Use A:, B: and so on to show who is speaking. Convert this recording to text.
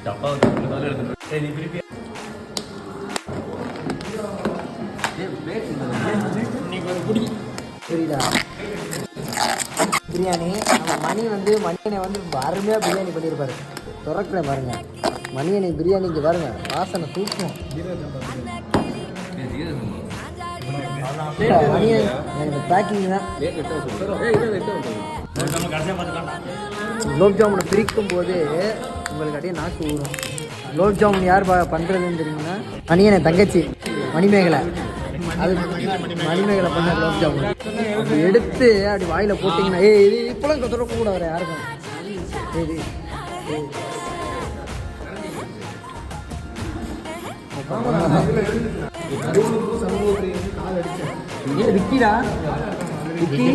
A: டப்பா நீ திருப்பி இன்னைக்கு ஒரு குடி
B: புரியுதா? பிரியாணி நம்ம மணி வந்து மணியனை வந்து அருமையாக பிரியாணி பண்ணியிருப்பாரு. திறக்கல பாருங்க மணியனை பிரியாணி இங்கே பாருங்க வாசனை தூக்கும். மணியன் எனக்கு பேக்கிங் தான். குலோப் ஜாமுனை பிரிக்கும் போது உங்களுக்கு அப்படியே நாக்கு ஊறும். குலோப் ஜாமுன் யார் பண்ணுறதுன்னு தெரியுங்கன்னா மணியனை தங்கச்சி மணிமேகலை. அது மணிமேகலை பண்ண குலோப் ஜாமுன் அப்படி எடுத்து அப்படி வாயில் போட்டிங்கன்னா இது இப்போலாம் தொடக்க கூட வர யாருக்கும் இது விக்கிடா விக்கி